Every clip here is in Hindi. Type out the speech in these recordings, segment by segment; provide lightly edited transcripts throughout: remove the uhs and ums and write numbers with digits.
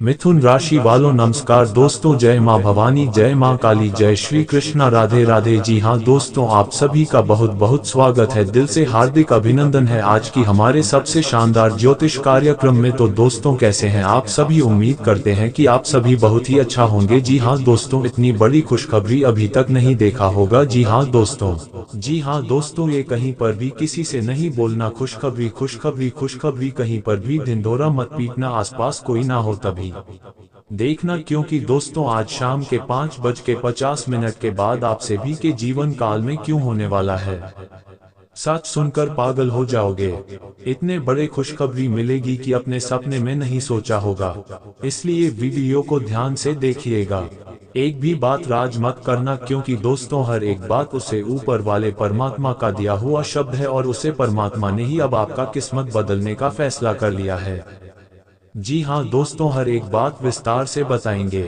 मिथुन राशि वालों नमस्कार दोस्तों, जय मां भवानी, जय मां काली, जय श्री कृष्णा, राधे राधे। जी हां दोस्तों, आप सभी का बहुत बहुत स्वागत है, दिल से हार्दिक अभिनंदन है आज की हमारे सबसे शानदार ज्योतिष कार्यक्रम में। तो दोस्तों कैसे हैं आप सभी? उम्मीद करते हैं कि आप सभी बहुत ही अच्छा होंगे। जी हां दोस्तों, इतनी बड़ी खुशखबरी अभी तक नहीं देखा होगा। जी हां दोस्तों, ये कहीं पर भी किसी से नहीं बोलना। खुशखबरी खुशखबरी खुशखबरी, कहीं पर भी ढिंढोरा मत पीटना, आसपास कोई ना हो तभी देखना, क्योंकि दोस्तों आज शाम के 5:50 के बाद आप सभी के जीवन काल में क्यों होने वाला है, सच सुनकर पागल हो जाओगे। इतने बड़े खुशखबरी मिलेगी कि अपने सपने में नहीं सोचा होगा, इसलिए वीडियो को ध्यान से देखिएगा। एक भी बात राज मत करना, क्योंकि दोस्तों हर एक बात उसे ऊपर वाले परमात्मा का दिया हुआ शब्द है, और उसे परमात्मा ने ही अब आपका किस्मत बदलने का फैसला कर लिया है। जी हां दोस्तों, हर एक बात विस्तार से बताएंगे।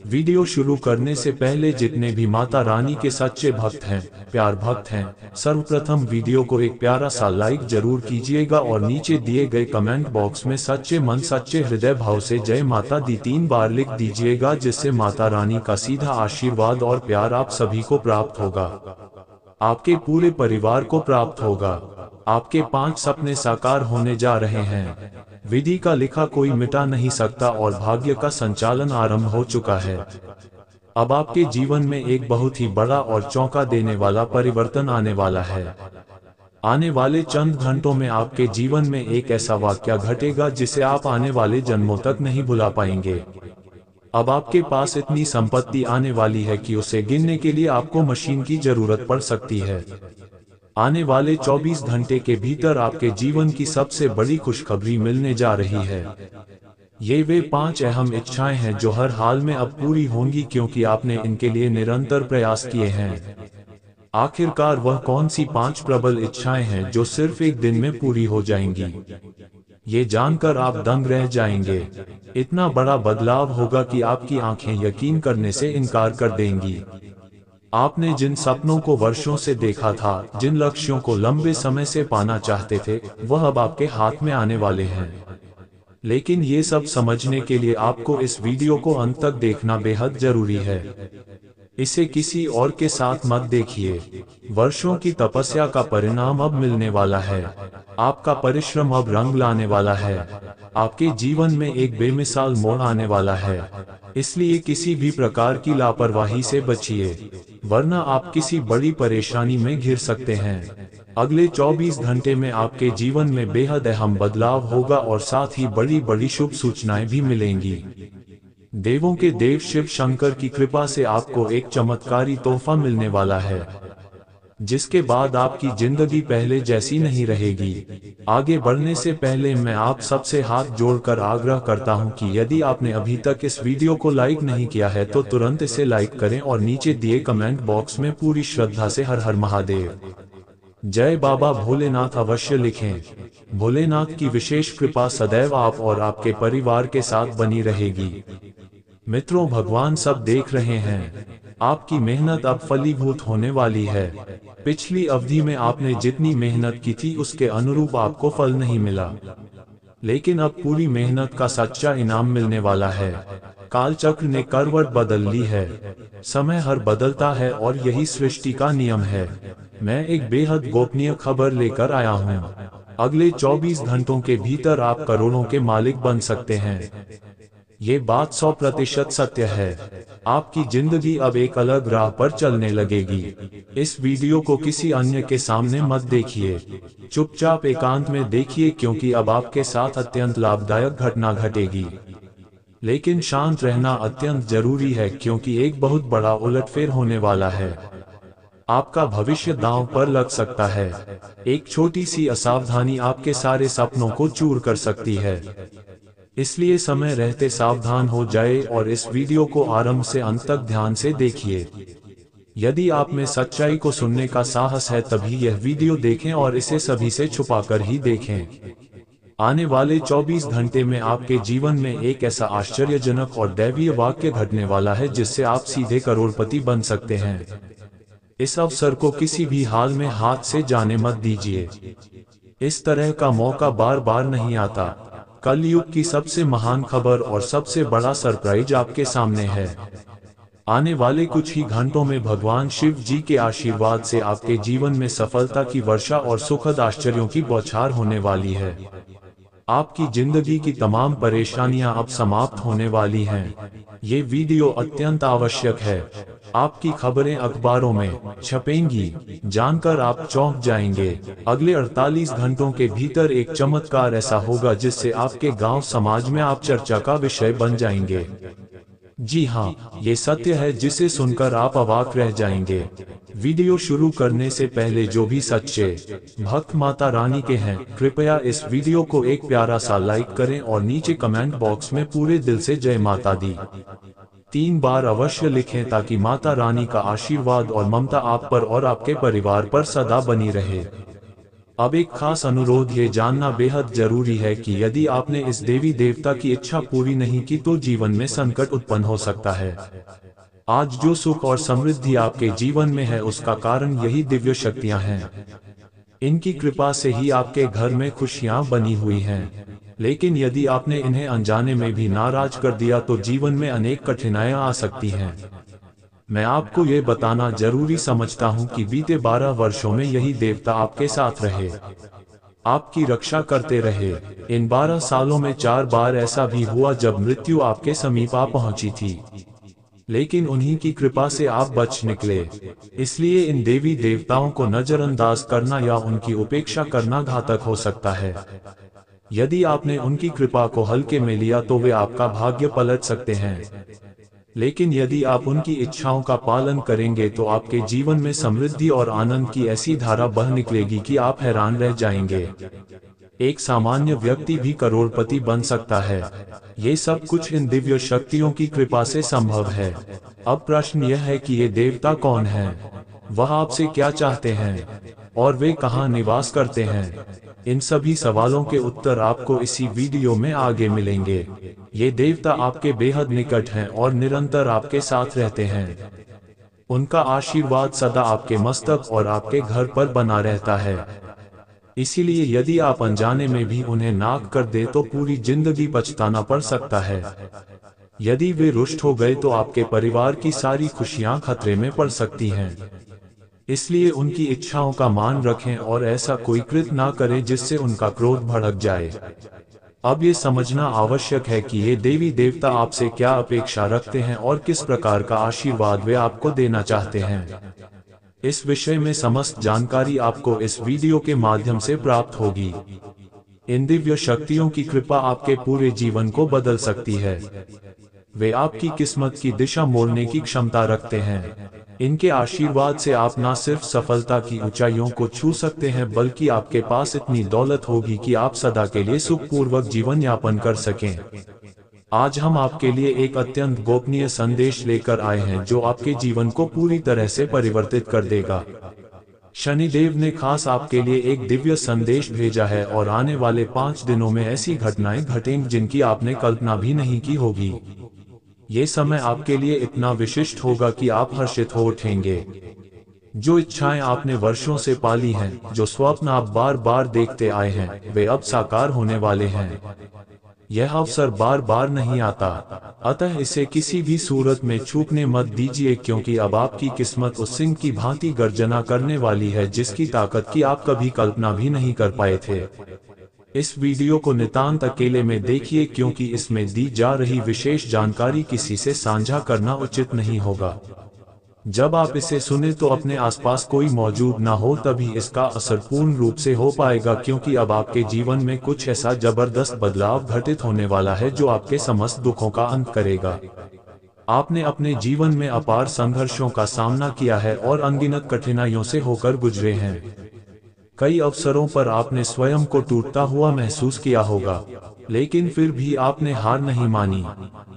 वीडियो शुरू करने से पहले जितने भी माता रानी के सच्चे भक्त हैं, प्यार भक्त हैं, सर्वप्रथम वीडियो को एक प्यारा सा लाइक जरूर कीजिएगा और नीचे दिए गए कमेंट बॉक्स में सच्चे मन सच्चे हृदय भाव से जय माता दी 3 बार लिख दीजिएगा, जिससे माता रानी का सीधा आशीर्वाद और प्यार आप सभी को प्राप्त होगा, आपके पूरे परिवार को प्राप्त होगा। आपके 5 सपने साकार होने जा रहे हैं। विधि का लिखा कोई मिटा नहीं सकता और भाग्य का संचालन आरंभ हो चुका है। अब आपके जीवन में एक बहुत ही बड़ा और चौंका देने वाला परिवर्तन आने वाला है। आने वाले चंद घंटों में आपके जीवन में एक ऐसा वाकया घटेगा जिसे आप आने वाले जन्मों तक नहीं भुला पाएंगे। अब आपके पास इतनी संपत्ति आने वाली है कि उसे गिनने के लिए आपको मशीन की जरूरत पड़ सकती है। आने वाले 24 घंटे के भीतर आपके जीवन की सबसे बड़ी खुशखबरी मिलने जा रही है। ये वे 5 अहम इच्छाएं हैं जो हर हाल में अब पूरी होंगी, क्योंकि आपने इनके लिए निरंतर प्रयास किए हैं। आखिरकार वह कौन सी 5 प्रबल इच्छाएं हैं जो सिर्फ एक दिन में पूरी हो जाएंगी? ये जानकर आप दंग रह जाएंगे। इतना बड़ा बदलाव होगा कि आपकी आंखें यकीन करने से इनकार कर देंगी। आपने जिन सपनों को वर्षों से देखा था, जिन लक्ष्यों को लंबे समय से पाना चाहते थे, वह अब आपके हाथ में आने वाले हैं। लेकिन ये सब समझने के लिए आपको इस वीडियो को अंत तक देखना बेहद जरूरी है। इसे किसी और के साथ मत देखिए। वर्षों की तपस्या का परिणाम अब मिलने वाला है। आपका परिश्रम अब रंग लाने वाला है। आपके जीवन में एक बेमिसाल मोड़ आने वाला है। इसलिए किसी भी प्रकार की लापरवाही से बचिए, वरना आप किसी बड़ी परेशानी में घिर सकते हैं। अगले 24 घंटे में आपके जीवन में बेहद अहम बदलाव होगा और साथ ही बड़ी बड़ी शुभ सूचनाएं भी मिलेंगी। देवों के देव शिव शंकर की कृपा से आपको एक चमत्कारी तोहफा मिलने वाला है, जिसके बाद आपकी जिंदगी पहले जैसी नहीं रहेगी। आगे बढ़ने से पहले मैं आप सबसे हाथ जोड़कर आग्रह करता हूं कि यदि आपने अभी तक इस वीडियो को लाइक नहीं किया है तो तुरंत इसे लाइक करें और नीचे दिए कमेंट बॉक्स में पूरी श्रद्धा से हर हर महादेव, जय बाबा भोलेनाथ अवश्य लिखें। भोलेनाथ की विशेष कृपा सदैव आप और आपके परिवार के साथ बनी रहेगी। मित्रों, भगवान सब देख रहे हैं। आपकी मेहनत अब फलीभूत होने वाली है। पिछली अवधि में आपने जितनी मेहनत की थी उसके अनुरूप आपको फल नहीं मिला, लेकिन अब पूरी मेहनत का सच्चा इनाम मिलने वाला है। कालचक्र ने करवट बदल ली है। समय हर बदलता है और यही सृष्टि का नियम है। मैं एक बेहद गोपनीय खबर लेकर आया हूँ। अगले 24 घंटों के भीतर आप करोड़ों के मालिक बन सकते हैं। ये बात 100% सत्य है। आपकी जिंदगी अब एक अलग राह पर चलने लगेगी। इस वीडियो को किसी अन्य के सामने मत देखिए, चुपचाप एकांत में देखिए, क्योंकि अब आपके साथ अत्यंत लाभदायक घटना घटेगी। लेकिन शांत रहना अत्यंत जरूरी है, क्योंकि एक बहुत बड़ा उलटफेर होने वाला है। आपका भविष्य दांव पर लग सकता है। एक छोटी सी असावधानी आपके सारे सपनों को चूर कर सकती है। इसलिए समय रहते सावधान हो जाए और इस वीडियो को आरंभ से अंत तक ध्यान से देखिए। यदि आप में सच्चाई को सुनने का साहस है तभी यह वीडियो देखें और इसे सभी से छुपाकर ही देखें। आने वाले 24 घंटे में आपके जीवन में एक ऐसा आश्चर्यजनक और दैवीय वाक्य घटने वाला है जिससे आप सीधे करोड़पति बन सकते हैं। इस अवसर को किसी भी हाल में हाथ से जाने मत दीजिए। इस तरह का मौका बार बार नहीं आता। कलयुग की सबसे महान खबर और सबसे बड़ा सरप्राइज आपके सामने है। आने वाले कुछ ही घंटों में भगवान शिव जी के आशीर्वाद से आपके जीवन में सफलता की वर्षा और सुखद आश्चर्यों की बौछार होने वाली है। आपकी जिंदगी की तमाम परेशानियां अब समाप्त होने वाली हैं। ये वीडियो अत्यंत आवश्यक है। आपकी खबरें अखबारों में छपेंगी, जानकर आप चौंक जाएंगे। अगले 48 घंटों के भीतर एक चमत्कार ऐसा होगा जिससे आपके गांव समाज में आप चर्चा का विषय बन जाएंगे। जी हाँ, ये सत्य है जिसे सुनकर आप अवाक रह जाएंगे। वीडियो शुरू करने से पहले जो भी सच्चे भक्त माता रानी के हैं, कृपया इस वीडियो को एक प्यारा सा लाइक करें और नीचे कमेंट बॉक्स में पूरे दिल से जय माता दी 3 बार अवश्य लिखें ताकि माता रानी का आशीर्वाद और ममता आप पर और आपके परिवार पर सदा बनी रहे। अब एक खास अनुरोध, ये जानना बेहद जरूरी है कि यदि आपने इस देवी देवता की इच्छा पूरी नहीं की तो जीवन में संकट उत्पन्न हो सकता है। आज जो सुख और समृद्धि आपके जीवन में है उसका कारण यही दिव्य शक्तियां हैं। इनकी कृपा से ही आपके घर में खुशियां बनी हुई हैं। लेकिन यदि आपने इन्हें अनजाने में भी नाराज कर दिया तो जीवन में अनेक कठिनाइयां आ सकती हैं। मैं आपको ये बताना जरूरी समझता हूँ कि बीते 12 वर्षों में यही देवता आपके साथ रहे, आपकी रक्षा करते रहे। इन 12 सालों में 4 बार ऐसा भी हुआ जब मृत्यु आपके समीप आ पहुंची थी, लेकिन उन्हीं की कृपा से आप बच निकले। इसलिए इन देवी देवताओं को नजरअंदाज करना या उनकी उपेक्षा करना घातक हो सकता है। यदि आपने उनकी कृपा को हल्के में लिया तो वे आपका भाग्य पलट सकते हैं, लेकिन यदि आप उनकी इच्छाओं का पालन करेंगे तो आपके जीवन में समृद्धि और आनंद की ऐसी धारा बह निकलेगी कि आप हैरान रह जाएंगे। एक सामान्य व्यक्ति भी करोड़पति बन सकता है। ये सब कुछ इन दिव्य शक्तियों की कृपा से संभव है। अब प्रश्न यह है कि ये देवता कौन हैं? वह आपसे क्या चाहते हैं और वे कहाँ निवास करते हैं? इन सभी सवालों के उत्तर आपको इसी वीडियो में आगे मिलेंगे। ये देवता आपके बेहद निकट हैं और निरंतर आपके साथ रहते हैं। उनका आशीर्वाद सदा आपके मस्तक और आपके घर पर बना रहता है। इसीलिए यदि आप अनजाने में भी उन्हें नाक कर दे तो पूरी जिंदगी पछताना पड़ सकता है। यदि वे रुष्ट हो गए तो आपके परिवार की सारी खुशियां खतरे में पड़ सकती हैं। इसलिए उनकी इच्छाओं का मान रखें और ऐसा कोई कृत्य ना करें जिससे उनका क्रोध भड़क जाए। अब ये समझना आवश्यक है कि ये देवी देवता आपसे क्या अपेक्षा रखते हैं और किस प्रकार का आशीर्वाद वे आपको देना चाहते हैं। इस विषय में समस्त जानकारी आपको इस वीडियो के माध्यम से प्राप्त होगी। इन दिव्य शक्तियों की कृपा आपके पूरे जीवन को बदल सकती है। वे आपकी किस्मत की दिशा मोड़ने की क्षमता रखते हैं। इनके आशीर्वाद से आप न सिर्फ सफलता की ऊंचाइयों को छू सकते हैं बल्कि आपके पास इतनी दौलत होगी कि आप सदा के लिए सुखपूर्वक जीवन यापन कर सकें। आज हम आपके लिए एक अत्यंत गोपनीय संदेश लेकर आए हैं जो आपके जीवन को पूरी तरह से परिवर्तित कर देगा। शनिदेव ने खास आपके लिए एक दिव्य संदेश भेजा है और आने वाले 5 दिनों में ऐसी घटनाएं घटेंगी जिनकी आपने कल्पना भी नहीं की होगी। ये समय आपके लिए इतना विशिष्ट होगा कि आप हर्षित हो उठेंगे। जो इच्छाएं आपने वर्षों से पाली हैं, जो स्वप्न आप बार बार देखते आए हैं, वे अब साकार होने वाले हैं। यह अवसर बार बार नहीं आता, अतः इसे किसी भी सूरत में चूकने मत दीजिए, क्योंकि अब आपकी किस्मत उस सिंह की भांति गर्जना करने वाली है जिसकी ताकत की आप कभी कल्पना भी नहीं कर पाए थे। इस वीडियो को नितांत अकेले में देखिए, क्योंकि इसमें दी जा रही विशेष जानकारी किसी से साझा करना उचित नहीं होगा। जब आप इसे सुने तो अपने आसपास कोई मौजूद ना हो, तभी इसका असर पूर्ण रूप से हो पाएगा, क्योंकि अब आपके जीवन में कुछ ऐसा जबरदस्त बदलाव घटित होने वाला है जो आपके समस्त दुखों का अंत करेगा। आपने अपने जीवन में अपार संघर्षों का सामना किया है और अनगिनत कठिनाइयों से होकर गुजरे हैं। कई अवसरों पर आपने स्वयं को टूटता हुआ महसूस किया होगा, लेकिन फिर भी आपने हार नहीं मानी।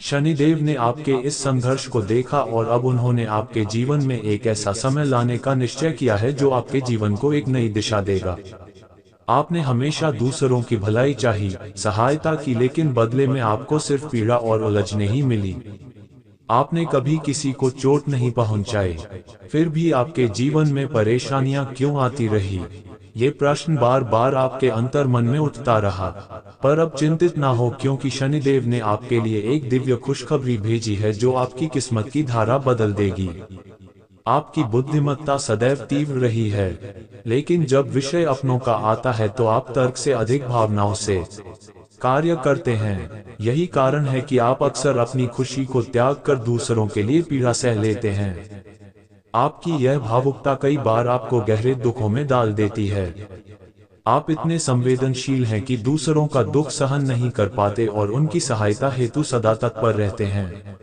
शनिदेव ने आपके इस संघर्ष को देखा और अब उन्होंने आपके जीवन में एक ऐसा समय लाने का निश्चय किया है जो आपके जीवन को एक नई दिशा देगा। आपने हमेशा दूसरों की भलाई चाही, सहायता की, लेकिन बदले में आपको सिर्फ पीड़ा और उलझने ही मिली। आपने कभी किसी को चोट नहीं पहुंचाई, फिर भी आपके जीवन में परेशानियां क्यों आती रही? ये प्रश्न बार बार आपके अंतर मन में उठता रहा, पर अब चिंतित ना हो, क्योंकि शनिदेव ने आपके लिए एक दिव्य खुशखबरी भेजी है जो आपकी किस्मत की धारा बदल देगी। आपकी बुद्धिमत्ता सदैव तीव्र रही है, लेकिन जब विषय अपनों का आता है तो आप तर्क से अधिक भावनाओं से कार्य करते हैं। यही कारण है कि आप अक्सर अपनी खुशी को त्याग कर दूसरों के लिए पीड़ा सह लेते हैं। आपकी यह भावुकता कई बार आपको गहरे दुखों में डाल देती है। आप इतने संवेदनशील हैं कि दूसरों का दुख सहन नहीं कर पाते और उनकी सहायता हेतु सदा तत्पर रहते हैं।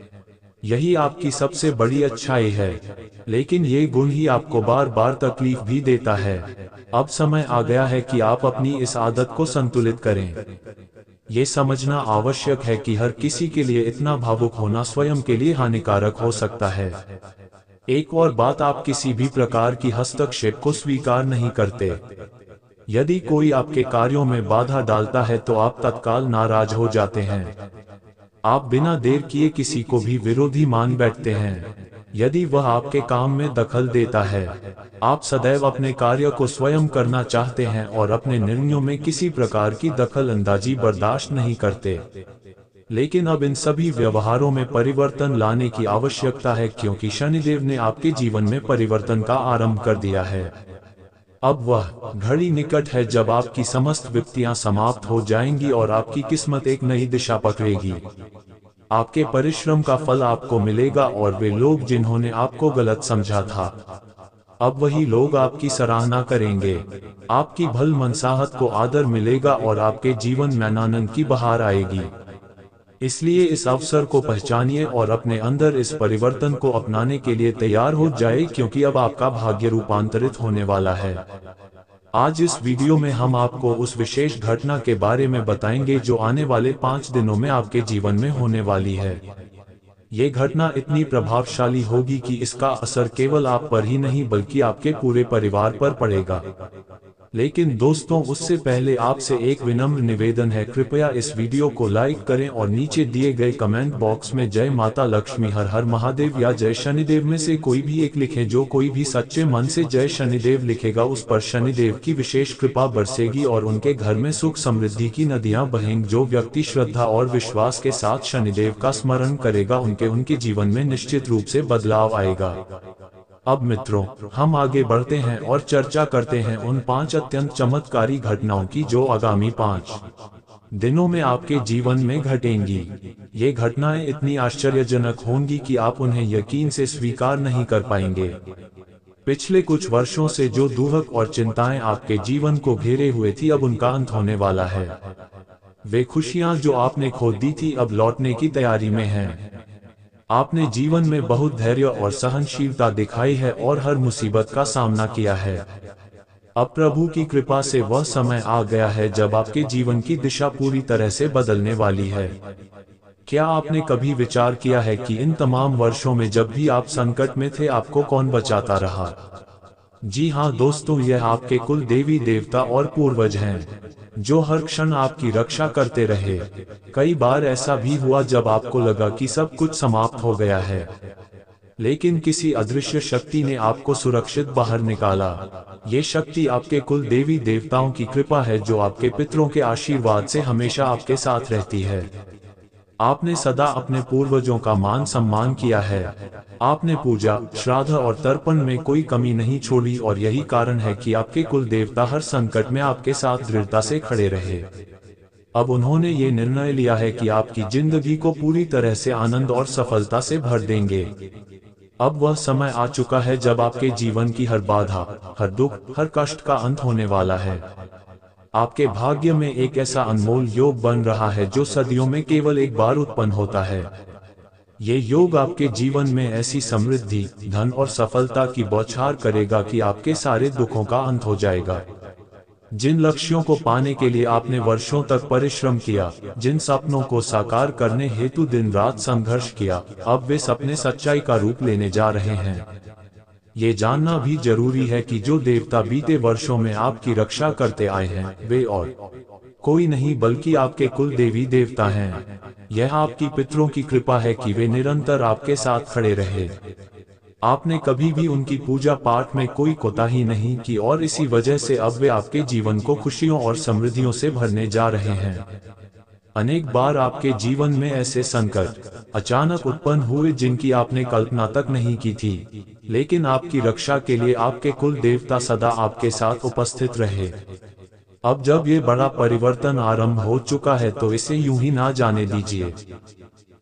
यही आपकी सबसे बड़ी अच्छाई है, लेकिन ये गुण ही आपको बार बार तकलीफ भी देता है। अब समय आ गया है कि आप अपनी इस आदत को संतुलित करें। ये समझना आवश्यक है कि हर किसी के लिए इतना भावुक होना स्वयं के लिए हानिकारक हो सकता है। एक और बात, आप किसी भी प्रकार की हस्तक्षेप को स्वीकार नहीं करते। यदि कोई आपके कार्यों में बाधा डालता है तो आप तत्काल नाराज हो जाते हैं। आप बिना देर किए किसी को भी विरोधी मान बैठते हैं यदि वह आपके काम में दखल देता है। आप सदैव अपने कार्य को स्वयं करना चाहते हैं और अपने निर्णयों में किसी प्रकार की दखल अंदाजी बर्दाश्त नहीं करते। लेकिन अब इन सभी व्यवहारों में परिवर्तन लाने की आवश्यकता है, क्योंकि शनिदेव ने आपके जीवन में परिवर्तन का आरंभ कर दिया है। अब वह घड़ी निकट है जब आपकी समस्त विपत्तियां समाप्त हो जाएंगी और आपकी किस्मत एक नई दिशा पकड़ेगी। आपके परिश्रम का फल आपको मिलेगा और वे लोग जिन्होंने आपको गलत समझा था, अब वही लोग आपकी सराहना करेंगे। आपकी भल मनसाहत को आदर मिलेगा और आपके जीवन में आनंद की बहार आएगी। इसलिए इस अवसर को पहचानिए और अपने अंदर इस परिवर्तन को अपनाने के लिए तैयार हो जाए, क्योंकि अब आपका भाग्य रूपांतरित होने वाला है। आज इस वीडियो में हम आपको उस विशेष घटना के बारे में बताएंगे जो आने वाले 5 दिनों में आपके जीवन में होने वाली है। ये घटना इतनी प्रभावशाली होगी कि इसका असर केवल आप पर ही नहीं बल्कि आपके पूरे परिवार पर पड़ेगा। लेकिन दोस्तों, उससे पहले आपसे एक विनम्र निवेदन है, कृपया इस वीडियो को लाइक करें और नीचे दिए गए कमेंट बॉक्स में जय माता लक्ष्मी, हर हर महादेव या जय शनिदेव में से कोई भी एक लिखें। जो कोई भी सच्चे मन से जय शनिदेव लिखेगा उस पर शनिदेव की विशेष कृपा बरसेगी और उनके घर में सुख समृद्धि की नदियां बहेंगी। जो व्यक्ति श्रद्धा और विश्वास के साथ शनिदेव का स्मरण करेगा उनके जीवन में निश्चित रूप से बदलाव आएगा। अब मित्रों, हम आगे बढ़ते हैं और चर्चा करते हैं उन 5 अत्यंत चमत्कारी घटनाओं की जो आगामी 5 दिनों में आपके जीवन में घटेंगी। ये घटनाएं इतनी आश्चर्यजनक होंगी कि आप उन्हें यकीन से स्वीकार नहीं कर पाएंगे। पिछले कुछ वर्षों से जो दुख और चिंताएं आपके जीवन को घेरे हुए थी, अब उनका अंत होने वाला है। वे खुशियां जो आपने खो दी थी अब लौटने की तैयारी में हैं। आपने जीवन में बहुत धैर्य और सहनशीलता दिखाई है और हर मुसीबत का सामना किया है। अब प्रभु की कृपा से वह समय आ गया है जब आपके जीवन की दिशा पूरी तरह से बदलने वाली है। क्या आपने कभी विचार किया है कि इन तमाम वर्षों में जब भी आप संकट में थे, आपको कौन बचाता रहा? जी हाँ दोस्तों, यह आपके कुल देवी देवता और पूर्वज हैं, जो हर क्षण आपकी रक्षा करते रहे। कई बार ऐसा भी हुआ जब आपको लगा कि सब कुछ समाप्त हो गया है, लेकिन किसी अदृश्य शक्ति ने आपको सुरक्षित बाहर निकाला। ये शक्ति आपके कुल देवी देवताओं की कृपा है, जो आपके पितरों के आशीर्वाद से हमेशा आपके साथ रहती है। आपने सदा अपने पूर्वजों का मान सम्मान किया है। आपने पूजा, श्राद्ध और तर्पण में कोई कमी नहीं छोड़ी और यही कारण है कि आपके कुल देवता हर संकट में आपके साथ दृढ़ता से खड़े रहे। अब उन्होंने ये निर्णय लिया है कि आपकी जिंदगी को पूरी तरह से आनंद और सफलता से भर देंगे। अब वह समय आ चुका है जब आपके जीवन की हर बाधा, हर दुख, हर कष्ट का अंत होने वाला है। आपके भाग्य में एक ऐसा अनमोल योग बन रहा है जो सदियों में केवल एक बार उत्पन्न होता है। ये योग आपके जीवन में ऐसी समृद्धि, धन और सफलता की बौछार करेगा कि आपके सारे दुखों का अंत हो जाएगा। जिन लक्ष्यों को पाने के लिए आपने वर्षों तक परिश्रम किया, जिन सपनों को साकार करने हेतु दिन रात संघर्ष किया, अब वे सपने सच्चाई का रूप लेने जा रहे हैं। ये जानना भी जरूरी है कि जो देवता बीते वर्षों में आपकी रक्षा करते आए हैं, वे और कोई नहीं बल्कि आपके कुल देवी देवता हैं। यह आपकी पितरों की कृपा है कि वे निरंतर आपके साथ खड़े रहे। आपने कभी भी उनकी पूजा पाठ में कोई कोताही नहीं की और इसी वजह से अब वे आपके जीवन को खुशियों और समृद्धियों से भरने जा रहे हैं। अनेक बार आपके जीवन में ऐसे संकट अचानक उत्पन्न हुए जिनकी आपने कल्पना तक नहीं की थी, लेकिन आपकी रक्षा के लिए आपके कुल देवता सदा आपके साथ उपस्थित रहे। अब जब ये बड़ा परिवर्तन आरंभ हो चुका है तो इसे यूं ही ना जाने दीजिए।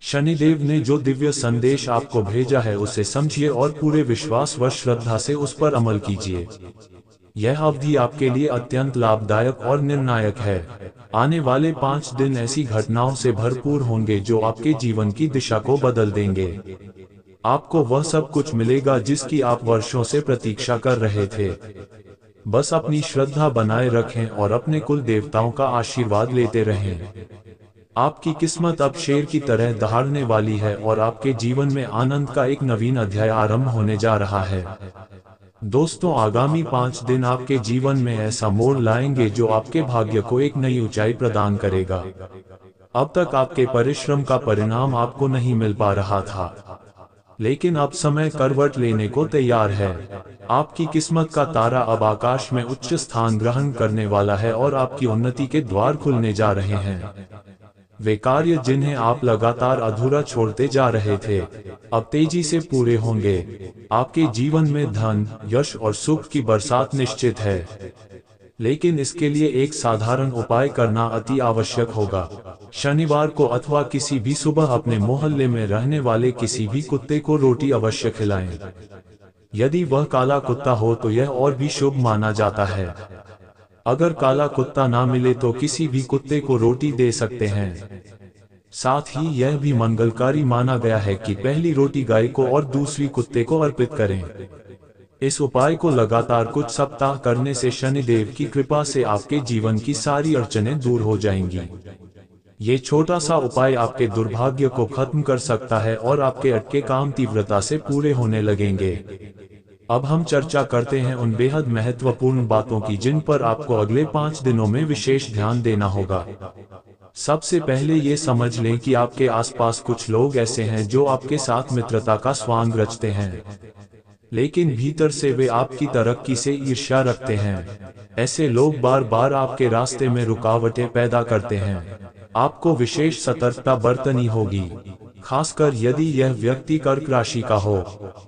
शनिदेव ने जो दिव्य संदेश आपको भेजा है उसे समझिए और पूरे विश्वास व श्रद्धा से उस पर अमल कीजिए। यह अवधि आपके लिए अत्यंत लाभदायक और निर्णायक है। आने वाले 5 दिन ऐसी घटनाओं से भरपूर होंगे जो आपके जीवन की दिशा को बदल देंगे। आपको वह सब कुछ मिलेगा जिसकी आप वर्षों से प्रतीक्षा कर रहे थे। बस अपनी श्रद्धा बनाए रखें और अपने कुल देवताओं का आशीर्वाद लेते रहें। आपकी किस्मत अब शेर की तरह दहाड़ने वाली है और आपके जीवन में आनंद का एक नवीन अध्याय आरंभ होने जा रहा है। दोस्तों, आगामी 5 दिन आपके जीवन में ऐसा मोड़ लाएंगे जो आपके भाग्य को एक नई ऊंचाई प्रदान करेगा। अब तक आपके परिश्रम का परिणाम आपको नहीं मिल पा रहा था, लेकिन अब समय करवट लेने को तैयार है। आपकी किस्मत का तारा अब आकाश में उच्च स्थान ग्रहण करने वाला है और आपकी उन्नति के द्वार खुलने जा रहे हैं। वे कार्य जिन्हें आप लगातार अधूरा छोड़ते जा रहे थे, अब तेजी से पूरे होंगे। आपके जीवन में धन, यश और सुख की बरसात निश्चित है, लेकिन इसके लिए एक साधारण उपाय करना अति आवश्यक होगा। शनिवार को अथवा किसी भी सुबह अपने मोहल्ले में रहने वाले किसी भी कुत्ते को रोटी अवश्य खिलाएं। यदि वह काला कुत्ता हो तो यह और भी शुभ माना जाता है। अगर काला कुत्ता ना मिले तो किसी भी कुत्ते को रोटी दे सकते हैं। साथ ही यह भी मंगलकारी माना गया है कि पहली रोटी गाय को और दूसरी कुत्ते को अर्पित करें। इस उपाय को लगातार कुछ सप्ताह करने से शनिदेव की कृपा से आपके जीवन की सारी अड़चनें दूर हो जाएंगी। ये छोटा सा उपाय आपके दुर्भाग्य को खत्म कर सकता है और आपके अटके काम तीव्रता से पूरे होने लगेंगे। अब हम चर्चा करते हैं उन बेहद महत्वपूर्ण बातों की जिन पर आपको अगले 5 दिनों में विशेष ध्यान देना होगा। सबसे पहले ये समझ लें कि आपके आसपास कुछ लोग ऐसे हैं जो आपके साथ मित्रता का स्वांग रचते हैं, लेकिन भीतर से वे आपकी तरक्की से ईर्ष्या रखते हैं। ऐसे लोग बार बार आपके रास्ते में रुकावटें पैदा करते हैं। आपको विशेष सतर्कता बरतनी होगी, खासकर यदि यह व्यक्ति कर्क राशि का हो।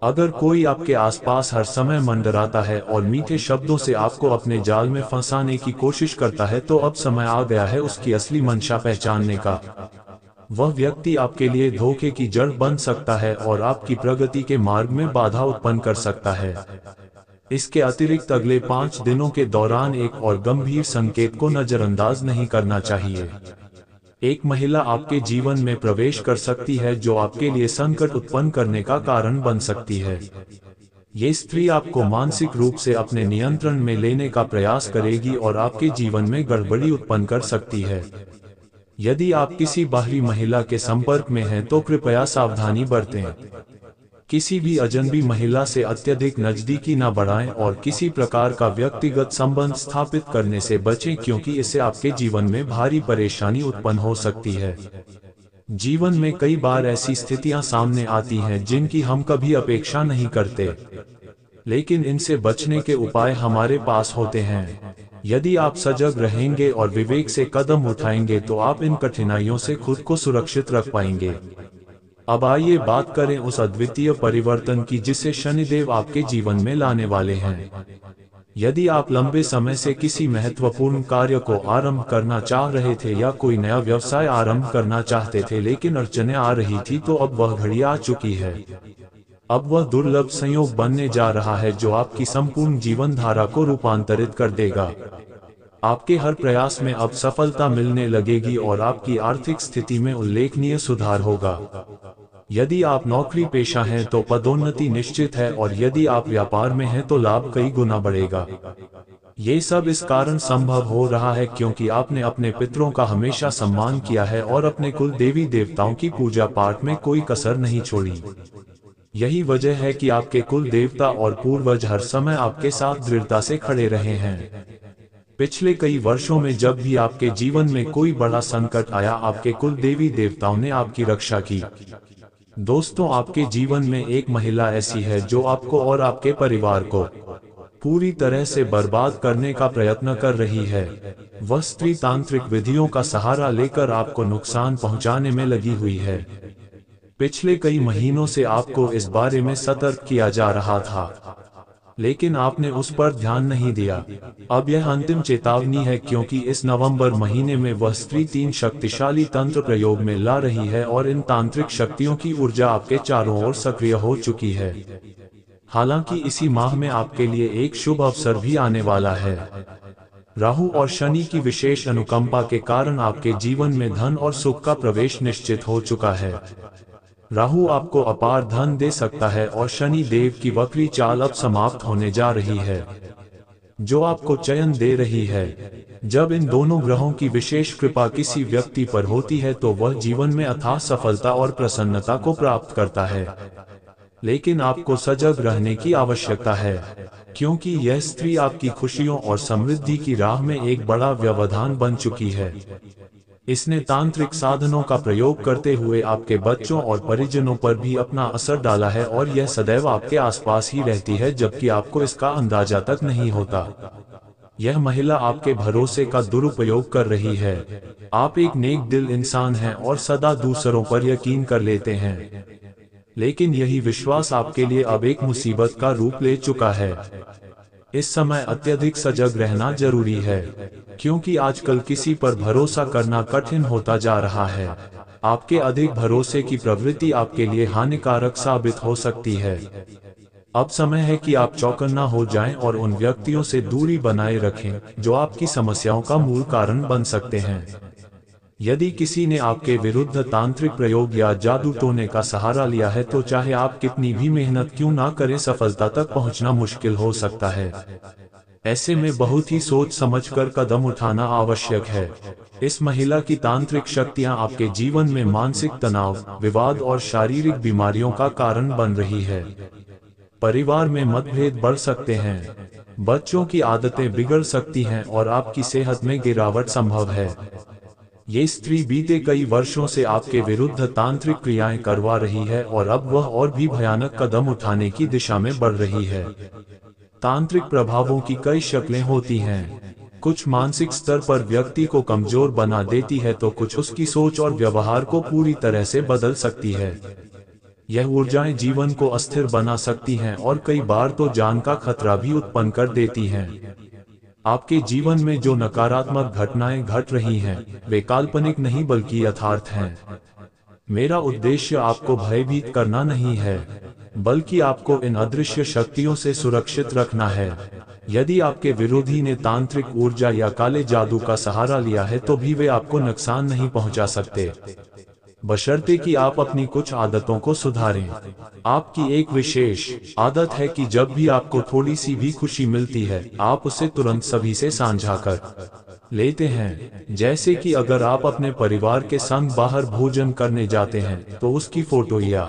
अगर कोई आपके आसपास हर समय मंडराता है और मीठे शब्दों से आपको अपने जाल में फंसाने की कोशिश करता है तो अब समय आ गया है उसकी असली मंशा पहचानने का। वह व्यक्ति आपके लिए धोखे की जड़ बन सकता है और आपकी प्रगति के मार्ग में बाधा उत्पन्न कर सकता है। इसके अतिरिक्त अगले 5 दिनों के दौरान एक और गंभीर संकेत को नजरअंदाज नहीं करना चाहिए। एक महिला आपके जीवन में प्रवेश कर सकती है जो आपके लिए संकट उत्पन्न करने का कारण बन सकती है। ये स्त्री आपको मानसिक रूप से अपने नियंत्रण में लेने का प्रयास करेगी और आपके जीवन में गड़बड़ी उत्पन्न कर सकती है। यदि आप किसी बाहरी महिला के संपर्क में हैं तो कृपया सावधानी बरतें। किसी भी अजनबी महिला से अत्यधिक नजदीकी न बढ़ाएं और किसी प्रकार का व्यक्तिगत संबंध स्थापित करने से बचें क्योंकि इससे आपके जीवन में भारी परेशानी उत्पन्न हो सकती है। जीवन में कई बार ऐसी स्थितियां सामने आती हैं जिनकी हम कभी अपेक्षा नहीं करते, लेकिन इनसे बचने के उपाय हमारे पास होते हैं। यदि आप सजग रहेंगे और विवेक से कदम उठाएंगे तो आप इन कठिनाइयों से खुद को सुरक्षित रख पाएंगे। अब आइए बात करें उस अद्वितीय परिवर्तन की जिसे शनिदेव आपके जीवन में लाने वाले हैं। यदि आप लंबे समय से किसी महत्वपूर्ण कार्य को आरंभ करना चाह रहे थे या कोई नया व्यवसाय आरंभ करना चाहते थे लेकिन अड़चनें आ रही थी तो अब वह घड़ी आ चुकी है। अब वह दुर्लभ संयोग बनने जा रहा है जो आपकी संपूर्ण जीवन धारा को रूपांतरित कर देगा। आपके हर प्रयास में अब सफलता मिलने लगेगी और आपकी आर्थिक स्थिति में उल्लेखनीय सुधार होगा। यदि आप नौकरी पेशा हैं तो पदोन्नति निश्चित है और यदि आप व्यापार में हैं तो लाभ कई गुना बढ़ेगा। ये सब इस कारण संभव हो रहा है क्योंकि आपने अपने पितरों का हमेशा सम्मान किया है और अपने कुल देवी देवताओं की पूजा पाठ में कोई कसर नहीं छोड़ी। यही वजह है कि आपके कुल देवता और पूर्वज हर समय आपके साथ दृढ़ता से खड़े रहे हैं। पिछले कई वर्षों में जब भी आपके जीवन में कोई बड़ा संकट आया, आपके कुल देवी देवताओं ने आपकी रक्षा की। दोस्तों, आपके जीवन में एक महिला ऐसी है जो आपको और आपके परिवार को पूरी तरह से बर्बाद करने का प्रयत्न कर रही है। वह स्त्री तांत्रिक विधियों का सहारा लेकर आपको नुकसान पहुंचाने में लगी हुई है। पिछले कई महीनों से आपको इस बारे में सतर्क किया जा रहा था, लेकिन आपने उस पर ध्यान नहीं दिया। अब यह अंतिम चेतावनी है, क्योंकि इस नवंबर महीने में वह स्त्री 3 शक्तिशाली तंत्र प्रयोग में ला रही है और इन तांत्रिक शक्तियों की ऊर्जा आपके चारों ओर सक्रिय हो चुकी है। हालांकि इसी माह में आपके लिए एक शुभ अवसर भी आने वाला है। राहु और शनि की विशेष अनुकंपा के कारण आपके जीवन में धन और सुख का प्रवेश निश्चित हो चुका है। राहु आपको अपार धन दे सकता है और शनि देव की वक्री चाल अब समाप्त होने जा रही है, जो आपको चयन दे रही है। जब इन दोनों ग्रहों की विशेष कृपा किसी व्यक्ति पर होती है तो वह जीवन में अथाह सफलता और प्रसन्नता को प्राप्त करता है। लेकिन आपको सजग रहने की आवश्यकता है, क्योंकि यह स्त्री आपकी खुशियों और समृद्धि की राह में एक बड़ा व्यवधान बन चुकी है। इसने तांत्रिक साधनों का प्रयोग करते हुए आपके बच्चों और परिजनों पर भी अपना असर डाला है और यह सदैव आपके आसपास ही रहती है, जबकि आपको इसका अंदाजा तक नहीं होता। यह महिला आपके भरोसे का दुरुपयोग कर रही है। आप एक नेक दिल इंसान हैं और सदा दूसरों पर यकीन कर लेते हैं, लेकिन यही विश्वास आपके लिए अब एक मुसीबत का रूप ले चुका है। इस समय अत्यधिक सजग रहना जरूरी है, क्योंकि आजकल किसी पर भरोसा करना कठिन होता जा रहा है। आपके अधिक भरोसे की प्रवृत्ति आपके लिए हानिकारक साबित हो सकती है। अब समय है कि आप चौकन्ना हो जाएं और उन व्यक्तियों से दूरी बनाए रखें जो आपकी समस्याओं का मूल कारण बन सकते हैं। यदि किसी ने आपके विरुद्ध तांत्रिक प्रयोग या जादू टोने का सहारा लिया है तो चाहे आप कितनी भी मेहनत क्यों ना करें, सफलता तक पहुंचना मुश्किल हो सकता है। ऐसे में बहुत ही सोच समझकर कदम उठाना आवश्यक है। इस महिला की तांत्रिक शक्तियां आपके जीवन में मानसिक तनाव, विवाद और शारीरिक बीमारियों का कारण बन रही है। परिवार में मतभेद बढ़ सकते हैं, बच्चों की आदतें बिगड़ सकती हैं और आपकी सेहत में गिरावट संभव है। ये स्त्री बीते कई वर्षों से आपके विरुद्ध तांत्रिक क्रियाएं करवा रही है और अब वह और भी भयानक कदम उठाने की दिशा में बढ़ रही है। तांत्रिक प्रभावों की कई शक्लें होती हैं। कुछ मानसिक स्तर पर व्यक्ति को कमजोर बना देती है तो कुछ उसकी सोच और व्यवहार को पूरी तरह से बदल सकती है। यह ऊर्जाएं जीवन को अस्थिर बना सकती हैं और कई बार तो जान का खतरा भी उत्पन्न कर देती हैं। आपके जीवन में जो नकारात्मक घटनाएं घट रही हैं, वे काल्पनिक नहीं बल्कि यथार्थ हैं। मेरा उद्देश्य आपको भयभीत करना नहीं है, बल्कि आपको इन अदृश्य शक्तियों से सुरक्षित रखना है। यदि आपके विरोधी ने तांत्रिक ऊर्जा या काले जादू का सहारा लिया है तो भी वे आपको नुकसान नहीं पहुंचा सकते, बशर्ते कि आप अपनी कुछ आदतों को सुधारें। आपकी एक विशेष आदत है कि जब भी आपको थोड़ी सी भी खुशी मिलती है, आप उसे तुरंत सभी से साझा कर लेते हैं। जैसे कि अगर आप अपने परिवार के संग बाहर भोजन करने जाते हैं तो उसकी फोटो या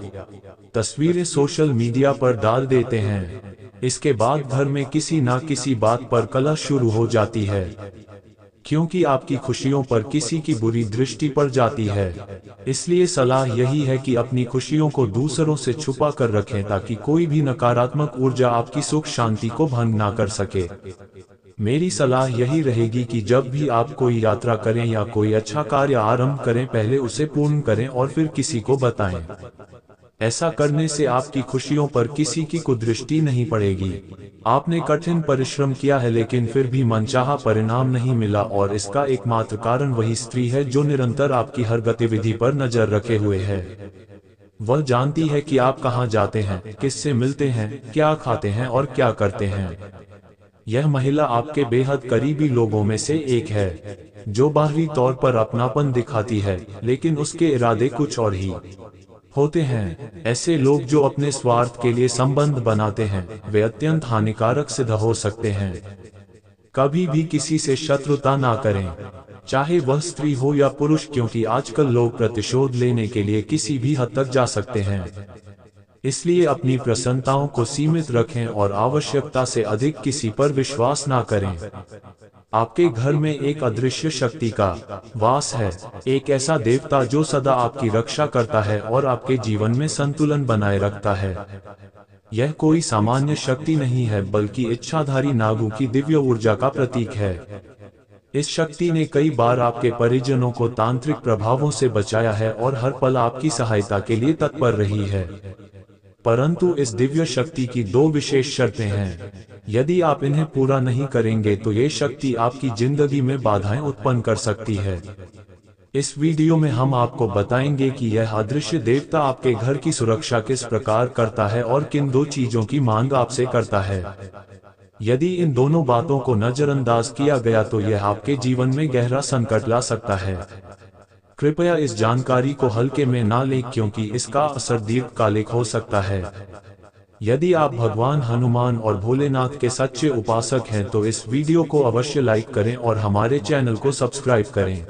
तस्वीरें सोशल मीडिया पर डाल देते हैं। इसके बाद घर में किसी ना किसी बात पर कलह शुरू हो जाती है, क्योंकि आपकी खुशियों पर किसी की बुरी दृष्टि पड़ जाती है। इसलिए सलाह यही है कि अपनी खुशियों को दूसरों से छुपा कर रखें ताकि कोई भी नकारात्मक ऊर्जा आपकी सुख शांति को भंग ना कर सके। मेरी सलाह यही रहेगी कि जब भी आप कोई यात्रा करें या कोई अच्छा कार्य आरंभ करें, पहले उसे पूर्ण करें और फिर किसी को बताएं। ऐसा करने से आपकी खुशियों पर किसी की कुदृष्टि नहीं पड़ेगी। आपने कठिन परिश्रम किया है लेकिन फिर भी मनचाहा परिणाम नहीं मिला, और इसका एकमात्र कारण वही स्त्री है जो निरंतर आपकी हर गतिविधि पर नजर रखे हुए है। वह जानती है कि आप कहां जाते हैं, किससे मिलते हैं, क्या खाते हैं और क्या करते हैं। यह महिला आपके बेहद करीबी लोगों में से एक है, जो बाहरी तौर पर अपनापन दिखाती है, लेकिन उसके इरादे कुछ और ही होते हैं। ऐसे लोग जो अपने स्वार्थ के लिए संबंध बनाते हैं, वे अत्यंत हानिकारक सिद्ध हो सकते हैं। कभी भी किसी से शत्रुता ना करें, चाहे वह स्त्री हो या पुरुष, क्योंकि आजकल लोग प्रतिशोध लेने के लिए किसी भी हद तक जा सकते हैं। इसलिए अपनी प्रसन्नताओं को सीमित रखें और आवश्यकता से अधिक किसी पर विश्वास ना करें। आपके घर में एक अदृश्य शक्ति का वास है, एक ऐसा देवता जो सदा आपकी रक्षा करता है और आपके जीवन में संतुलन बनाए रखता है। यह कोई सामान्य शक्ति नहीं है, बल्कि इच्छाधारी नागों की दिव्य ऊर्जा का प्रतीक है। इस शक्ति ने कई बार आपके परिजनों को तांत्रिक प्रभावों से बचाया है और हर पल आपकी सहायता के लिए तत्पर रही है। परंतु इस दिव्य शक्ति की दो विशेष शर्तें हैं। यदि आप इन्हें पूरा नहीं करेंगे तो ये शक्ति आपकी जिंदगी में बाधाएं उत्पन्न कर सकती है। इस वीडियो में हम आपको बताएंगे कि यह अदृश्य देवता आपके घर की सुरक्षा किस प्रकार करता है और किन दो चीजों की मांग आपसे करता है। यदि इन दोनों बातों को नजरअंदाज किया गया तो यह आपके जीवन में गहरा संकट ला सकता है। कृपया इस जानकारी को हल्के में ना लें, क्योंकि इसका असर दीर्घकालिक हो सकता है। यदि आप भगवान हनुमान और भोलेनाथ के सच्चे उपासक हैं तो इस वीडियो को अवश्य लाइक करें और हमारे चैनल को सब्सक्राइब करें।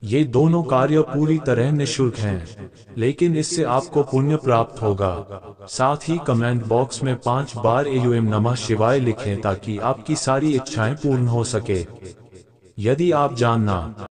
ये दोनों कार्य पूरी तरह निःशुल्क हैं, लेकिन इससे आपको पुण्य प्राप्त होगा। साथ ही कमेंट बॉक्स में 5 बार ओम नमः शिवाय लिखें ताकि आपकी सारी इच्छाएं पूर्ण हो सके। यदि आप जानना